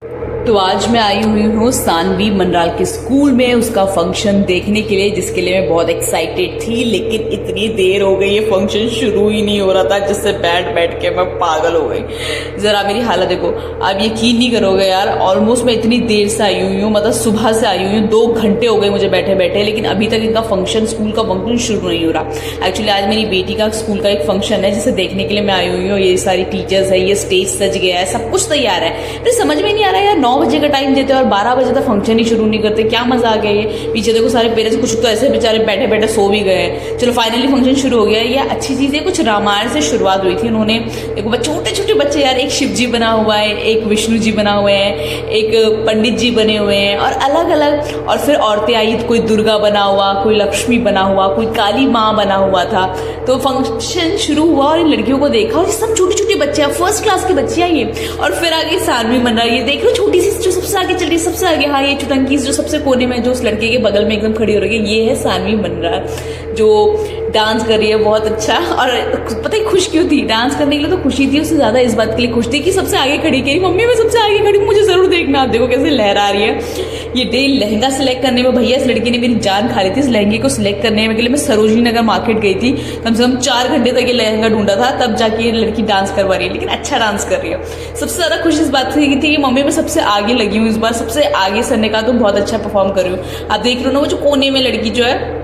तो आज मैं आई हुई हूँ सानवी मनराल के स्कूल में उसका फंक्शन देखने के लिए, जिसके लिए मैं बहुत एक्साइटेड थी। लेकिन इतनी देर हो गई, ये फंक्शन शुरू ही नहीं हो रहा था, जिससे बैठ के मैं पागल हो गई। जरा मेरी हालत देखो, आप यकीन नहीं करोगे यार, ऑलमोस्ट मैं इतनी देर से आई हुई हूँ, मतलब सुबह से आई हुई हूँ, 2 घंटे हो गए मुझे बैठे बैठे, लेकिन अभी तक इनका फंक्शन, स्कूल का फंक्शन शुरू नहीं हो रहा। एक्चुअली आज मेरी बेटी का स्कूल का एक फंक्शन है, जिसे देखने के लिए मैं आई हुई हूँ। ये सारी टीचर्स है, ये स्टेज सज गया है, सब कुछ तैयार है। फिर समझ में नहीं आ रहा है यार, 9 बजे का टाइम देते हैं और 12 बजे तक फंक्शन ही शुरू नहीं करते, क्या मजा आ गया ये। पीछे देखो सारे पेरेंट्स, कुछ तो ऐसे बेचारे बैठे बैठे सो भी गए हैं। चलो फाइनली फंक्शन शुरू हो गया। ये अच्छी चीज है, कुछ रामायण से शुरुआत हुई थी। उन्होंने देखो छोटे छोटे बच्चे यार, एक शिव जी बना हुआ है, एक विष्णु जी बना हुए हैं, एक पंडित जी बने हुए हैं, और अलग अलग, और फिर औरतें आई, कोई दुर्गा बना हुआ, कोई लक्ष्मी बना हुआ, कोई काली माँ बना हुआ था। तो फंक्शन शुरू हुआ और इन लड़कियों को देखा, और ये सब छोटी छोटी बच्चे, फर्स्ट क्लास की बच्चियां ये। और फिर आगे सानवी मनराल, ये देख लो छोटी सी जो सबसे आगे चल रही है, सबसे आगे। हाँ, ये चुटंकी जो सबसे कोने में, जो उस लड़के के बगल में एकदम खड़ी हो रही है, ये है सानवी मनराल, जो डांस कर रही है बहुत अच्छा। और पता ही खुश क्यों थी डांस करने के लिए? तो खुशी थी उससे ज्यादा इस बात के लिए खुश थी कि सबसे आगे खड़ी, कह रही मम्मी मैं सबसे आगे खड़ी हूँ, मुझे जरूर देखना। देखो कैसे लहरा रही है। ये डे लहंगा सिलेक्ट करने में भैया, इस लड़की ने मेरी जान खा ली थी। इस लहंगे को सिलेक्ट करने के लिए मैं सरोजनी नगर मार्केट गई थी, कम से कम 4 घंटे तक ये लहंगा ढूंढा था, तब जाके ये लड़की डांस करवा रही है। लेकिन अच्छा डांस कर रही है। सबसे ज्यादा खुशी इस बात से थी कि मम्मी मैं सबसे आगे लगी हूँ, इस बार सबसे आगे सरने का, तुम बहुत अच्छा परफॉर्म कर रही हो। आप देख रहे हो ना, वो जो कोने में लड़की जो है,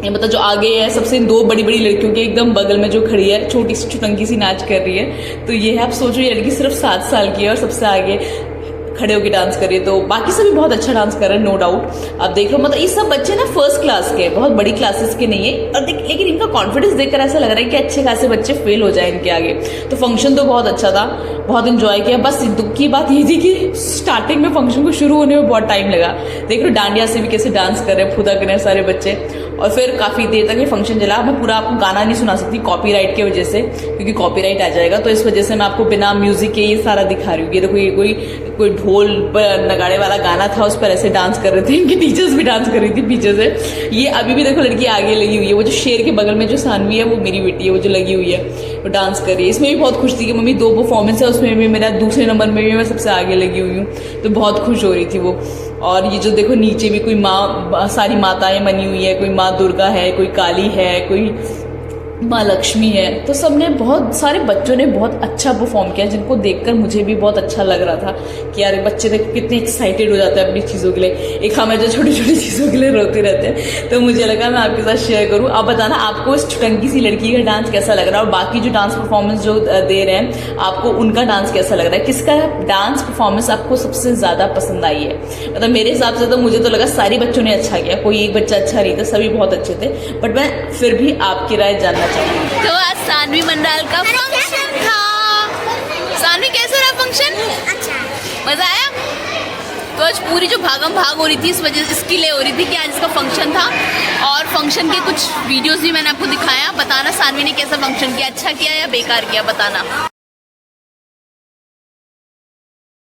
ये मतलब जो आगे है सबसे, 2 बड़ी बड़ी लड़कियों के एकदम बगल में जो खड़ी है, छोटी सी चुटंकी सी नाच कर रही है। तो ये है, आप सोचो ये लड़की सिर्फ 7 साल की है और सबसे आगे खड़े होकर डांस कर रही है। तो बाकी सभी बहुत अच्छा डांस कर रहे हैं, नो डाउट। आप देख लो, मतलब ये सब बच्चे ना फर्स्ट क्लास के, बहुत बड़ी क्लासेस के नहीं है। और लेकिन इनका कॉन्फिडेंस देखकर ऐसा लग रहा है कि अच्छे खासे बच्चे फेल हो जाए इनके आगे। तो फंक्शन तो बहुत अच्छा था, बहुत इंजॉय किया। बस दुख की बात ये थी कि स्टार्टिंग में फंक्शन को शुरू होने में बहुत टाइम लगा। देख लो डांडिया से भी कैसे डांस कर रहे हैं, फुदा कर रहे हैं सारे बच्चे। और फिर काफी देर तक ये फंक्शन चला। मैं पूरा आपको गाना नहीं सुना सकती कॉपीराइट की वजह से, क्योंकि कॉपीराइट आ जाएगा। तो इस वजह से मैं आपको बिना म्यूजिक के ये सारा दिखा रही हूँ। ये देखो, ये कोई ढोल पर नगाड़े वाला गाना था, उस पर ऐसे डांस कर रहे थे। इनकी टीचर्स भी डांस कर रही थी पीछे से। ये अभी भी देखो लड़की आगे लगी हुई है, वो जो शेर के बगल में जो सानवी है, वो मेरी बेटी है, वो जो लगी हुई है, वो डांस कर रही है। इसमें भी बहुत खुश थी कि मम्मी 2 परफॉर्मेंस है, उसमें भी मेरा दूसरे नंबर में भी मैं सबसे आगे लगी हुई हूँ। तो बहुत खुश हो रही थी वो। और ये जो देखो नीचे भी कोई माँ, सारी माताएं बनी हुई है, कोई माँ दुर्गा है, कोई काली है, कोई माँ लक्ष्मी है। तो सबने, बहुत सारे बच्चों ने बहुत अच्छा परफॉर्म किया, जिनको देखकर मुझे भी बहुत अच्छा लग रहा था कि यार बच्चे देखो कितने एक्साइटेड हो जाते हैं अपनी चीज़ों के लिए। एक हमें जो छोटी छोटी चीज़ों के लिए रोते रहते हैं, तो मुझे लगा मैं आपके साथ शेयर करूँ। आप बताना आपको इस चुटंकी सी लड़की का डांस कैसा लग रहा है, और बाकी जो डांस परफॉर्मेंस जो दे रहे हैं आपको, उनका डांस कैसा लग रहा है, किसका डांस परफॉर्मेंस आपको सबसे ज़्यादा पसंद आई है। मतलब मेरे हिसाब से तो मुझे तो लगा सारे बच्चों ने अच्छा किया, कोई एक बच्चा अच्छा नहीं था, सभी बहुत अच्छे थे। बट मैं फिर भी आपकी राय जानना। तो आज सानवी मनराल का फंक्शन था। सानवी कैसा रहा फंक्शन? अच्छा, मजा आया? तो आज पूरी जो भागम भाग हो रही थी, इस वजह इसके लिए हो रही थी कि आज इसका फंक्शन था। और फंक्शन के कुछ वीडियोस भी मैंने आपको दिखाया। बताना सानवी ने कैसा फंक्शन किया, अच्छा किया या बेकार किया, बताना।